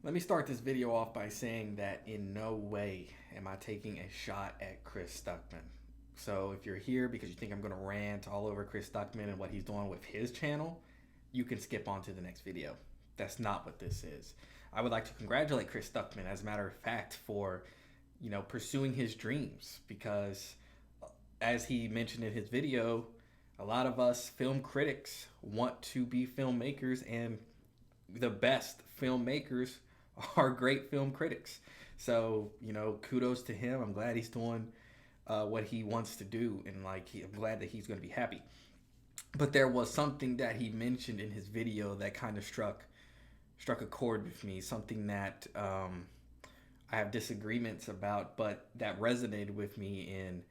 Let me start this video off by saying that in no way am I taking a shot at Chris Stuckmann. So if you're here because you think I'm going to rant all over Chris Stuckmann and what he's doing with his channel, you can skip on to the next video. That's not what this is. I would like to congratulate Chris Stuckmann, as a matter of fact, for pursuing his dreams, because as he mentioned in his video, a lot of us film critics want to be filmmakers, and the best filmmakers are great film critics. So, kudos to him. I'm glad he's doing what he wants to do, and I'm glad that he's going to be happy. But there was something that he mentioned in his video that kind of struck a chord with me, something that I have disagreements about, but that resonated with me in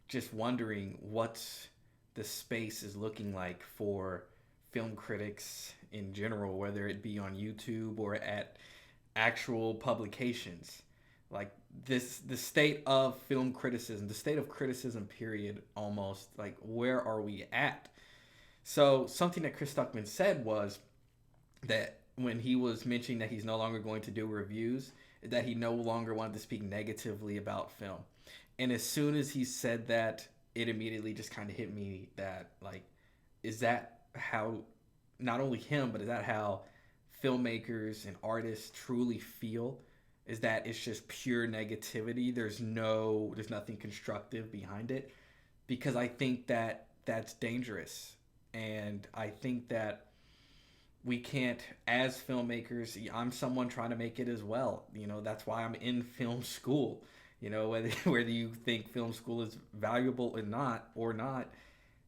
just wondering what's the space is looking like for film critics in general, whether it be on YouTube or at actual publications. Like the state of film criticism, the state of criticism period, almost, like, where are we at? So something that Chris Stuckmann said was that when he was mentioning that he's no longer going to do reviews, that he no longer wanted to speak negatively about film. And as soon as he said that, it immediately just kind of hit me that, like, is that how, not only him, but is that how filmmakers and artists truly feel? Is that it's just pure negativity? There's nothing constructive behind it? Because I think that that's dangerous. And I think that we can't, as filmmakers, I'm someone trying to make it as well. That's why I'm in film school. Whether you think film school is valuable or not,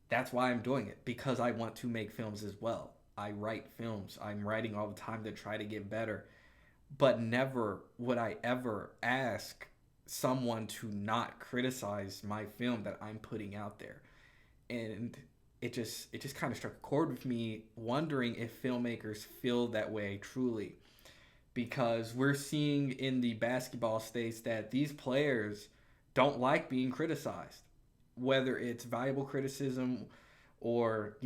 that's why I'm doing it, because I want to make films as well. I write films. I'm writing all the time to try to get better. But never would I ever ask someone to not criticize my film that I'm putting out there. And it just kind of struck a chord with me, wondering if filmmakers feel that way truly. Because we're seeing in the basketball states that these players don't like being criticized, whether it's valuable criticism or,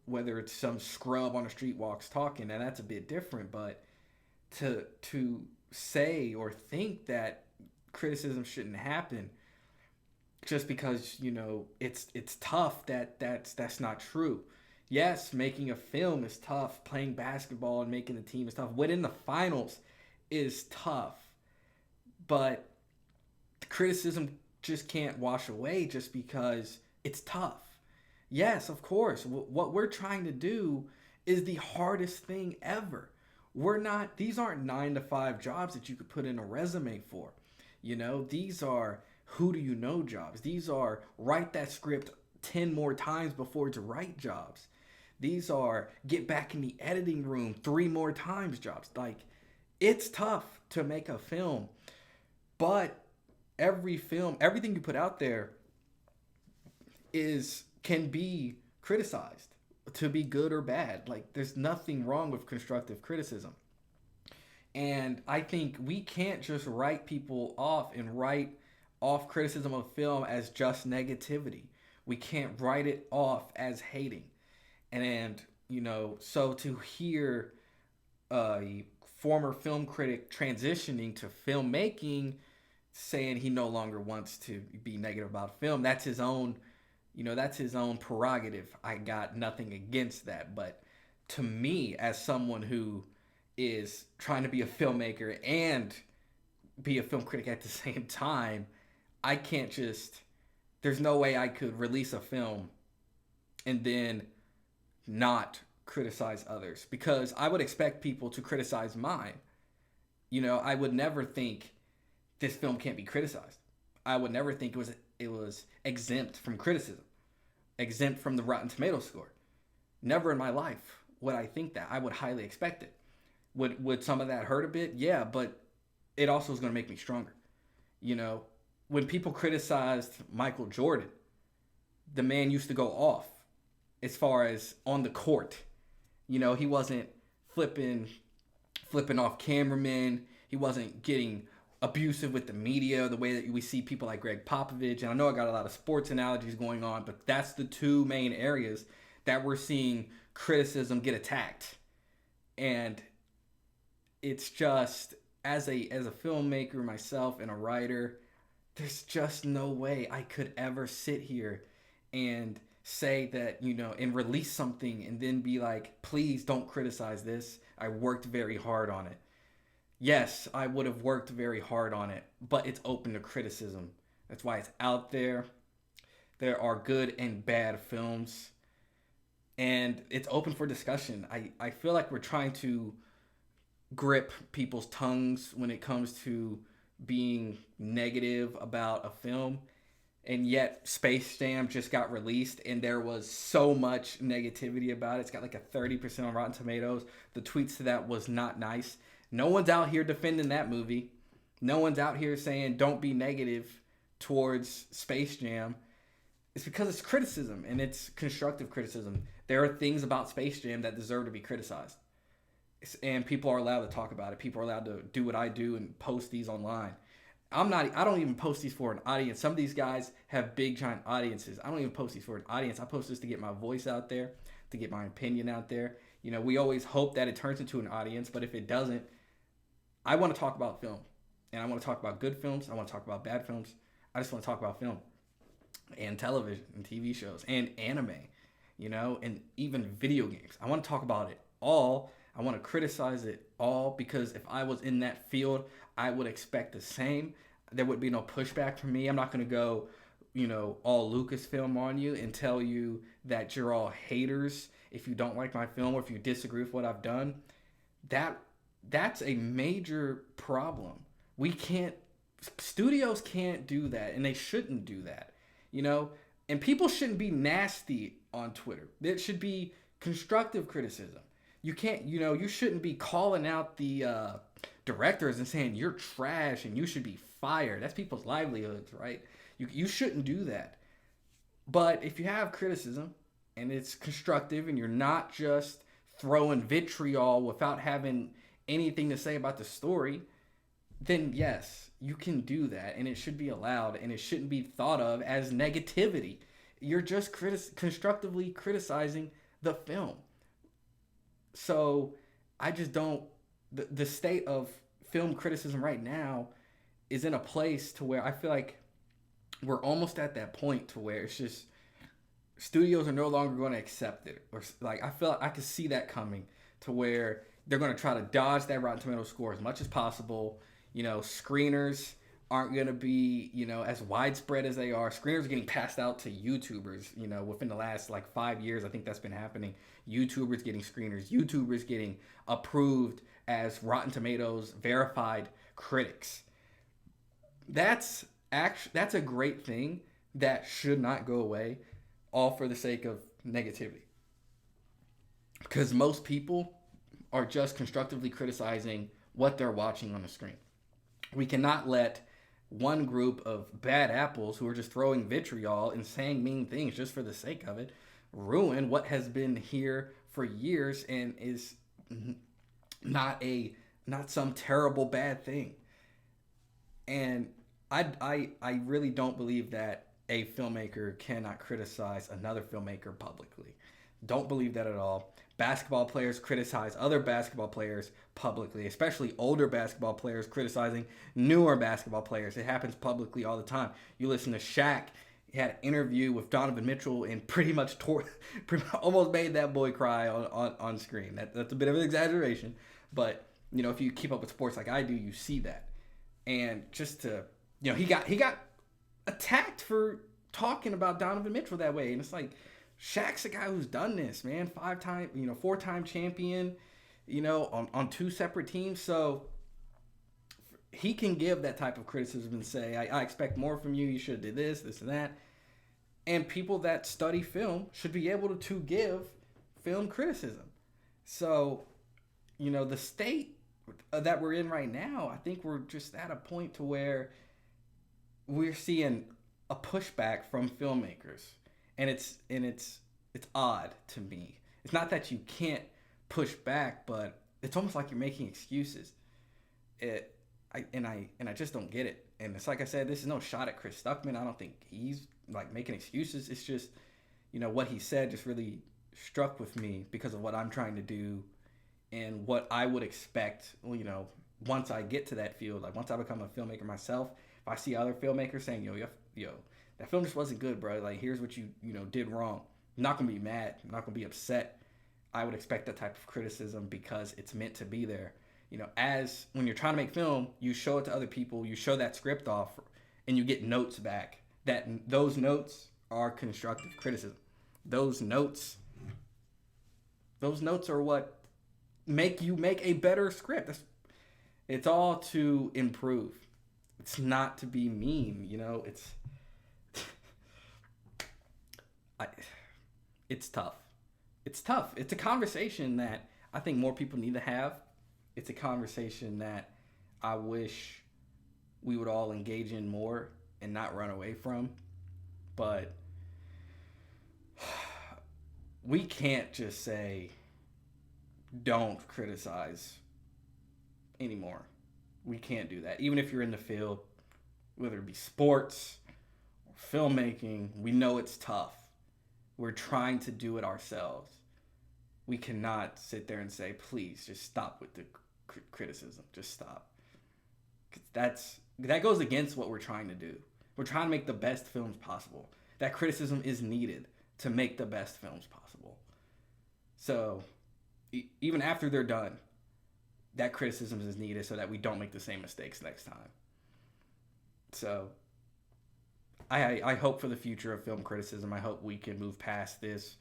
whether it's some scrub on the street walks talking, and that's a bit different. But to say or think that criticism shouldn't happen just because it's tough, that's not true. Yes, making a film is tough. Playing basketball and making the team is tough. Winning the finals is tough. But criticism just can't wash away just because it's tough. Yes, of course. What we're trying to do is the hardest thing ever. These aren't 9-to-5 jobs that you could put in a resume for. These are who do you know jobs. These are write that script 10 more times before it's right jobs. These are get back in the editing room 3 more times jobs. Like, it's tough to make a film, but everything you put out there can be criticized to be good or bad. Like, there's nothing wrong with constructive criticism. And I think we can't just write people off and write off criticism of film as just negativity. We can't write it off as hating. And so to hear a former film critic transitioning to filmmaking, saying he no longer wants to be negative about film, that's his own prerogative. I got nothing against that. But to me, as someone who is trying to be a filmmaker and be a film critic at the same time, I can't there's no way I could release a film and then not criticize others, because I would expect people to criticize mine. I would never think this film can't be criticized. I would never think it was exempt from criticism, exempt from the Rotten Tomatoes score. Never in my life would I think that. I would highly expect it. Would some of that hurt a bit? Yeah, but it also is going to make me stronger. When people criticized Michael Jordan, the man used to go off as far as on the court. He wasn't flipping off cameramen. He wasn't getting abusive with the media the way that we see people like Greg Popovich. And I know I got a lot of sports analogies going on, but that's the two main areas that we're seeing criticism get attacked. And it's just as a filmmaker myself and a writer, there's just no way I could ever sit here and say that, and release something and then be like, please don't criticize this. I worked very hard on it. Yes, I would have worked very hard on it, but it's open to criticism. That's why it's out there. There are good and bad films, and it's open for discussion. I feel like we're trying to grip people's tongues when it comes to being negative about a film. And yet, Space Jam just got released, and there was so much negativity about it. It's got like a 30% on Rotten Tomatoes. The tweets to that was not nice. No one's out here defending that movie. No one's out here saying don't be negative towards Space Jam. It's because it's criticism, and it's constructive criticism. There are things about Space Jam that deserve to be criticized. And people are allowed to talk about it. People are allowed to do what I do and post these online. I don't even post these for an audience. Some of these guys have big giant audiences. I don't even post these for an audience. I post this to get my voice out there, to get my opinion out there. We always hope that it turns into an audience, but if it doesn't, I want to talk about film. And I want to talk about good films. I want to talk about bad films. I just want to talk about film and television and TV shows and anime, and even video games. I want to talk about it all. I want to criticize it all because if I was in that field, I would expect the same. There would be no pushback from me. I'm not going to go, all Lucasfilm on you and tell you that you're all haters if you don't like my film or if you disagree with what I've done. That's a major problem. Studios can't do that, and they shouldn't do that, and people shouldn't be nasty on Twitter. It should be constructive criticism. You can't, you shouldn't be calling out the directors and saying you're trash and you should be fired. That's people's livelihoods, right? You shouldn't do that. But if you have criticism and it's constructive and you're not just throwing vitriol without having anything to say about the story, then yes, you can do that, and it should be allowed, and it shouldn't be thought of as negativity. You're just constructively criticizing the film. So I just don't, the state of film criticism right now is in a place to where I feel like we're almost at that point to where it's just studios are no longer going to accept it. Or like, I feel like I could see that coming to where they're going to try to dodge that Rotten Tomatoes score as much as possible. Screeners aren't going to be, as widespread as they are. Screeners are getting passed out to YouTubers, within the last 5 years. I think that's been happening. YouTubers getting screeners, YouTubers getting approved as Rotten Tomatoes verified critics. That's a great thing that should not go away, all for the sake of negativity. Because most people are just constructively criticizing what they're watching on the screen. We cannot let one group of bad apples who are just throwing vitriol and saying mean things just for the sake of it ruin what has been here for years and is not some terrible bad thing. And I really don't believe that a filmmaker cannot criticize another filmmaker publicly. Don't believe that at all. Basketball players criticize other basketball players publicly, especially older basketball players criticizing newer basketball players. It happens publicly all the time. You listen to Shaq. He had an interview with Donovan Mitchell and pretty much almost made that boy cry on screen. That's a bit of an exaggeration, but if you keep up with sports like I do, you see that. And just to he got attacked for talking about Donovan Mitchell that way, and it's like, Shaq's a guy who's done this, man. 4-time champion, on 2 separate teams. So he can give that type of criticism and say, I expect more from you. You should have did this, and that. And people that study film should be able to give film criticism. So, the state that we're in right now, I think we're just at a point to where we're seeing a pushback from filmmakers. And it's odd to me. It's not that you can't push back, but it's almost like you're making excuses. I just don't get it. And it's like I said, this is no shot at Chris Stuckmann. I don't think he's making excuses. It's just, what he said just really struck with me because of what I'm trying to do and what I would expect, you know, once I get to that field, like once I become a filmmaker myself, if I see other filmmakers saying, yo, that film just wasn't good, bro. Like, here's what you did wrong. I'm not gonna be mad. I'm not gonna be upset. I would expect that type of criticism because it's meant to be there. You know, as when you're trying to make film, you show it to other people, you show that script off, and you get notes back. Those notes are constructive criticism. Those notes are what make you make a better script. It's all to improve. It's not to be mean, you know. It's tough. It's tough. It's a conversation that I think more people need to have. It's a conversation that I wish we would all engage in more and not run away from. But we can't just say, don't criticize anymore. We can't do that. Even if you're in the field, whether it be sports or filmmaking, we know it's tough. We're trying to do it ourselves. We cannot sit there and say, please, just stop with the criticism. Just stop. 'Cause that goes against what we're trying to do. We're trying to make the best films possible. That criticism is needed to make the best films possible. So even after they're done, that criticism is needed so that we don't make the same mistakes next time. So I hope for the future of film criticism, I hope we can move past this,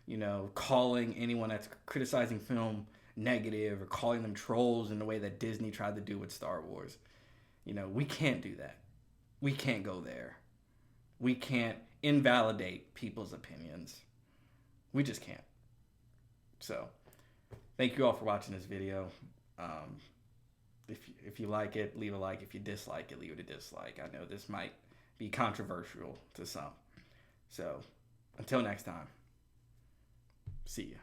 you know, calling anyone that's criticizing film negative or calling them trolls in the way that Disney tried to do with Star Wars. You know, we can't do that. We can't go there. We can't invalidate people's opinions. We just can't. So, thank you all for watching this video. If you like it, leave a like. If you dislike it, leave it a dislike. I know this might be controversial to some. So, until next time, see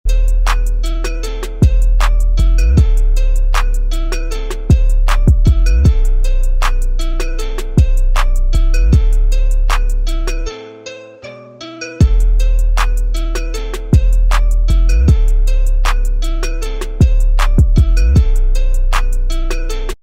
ya.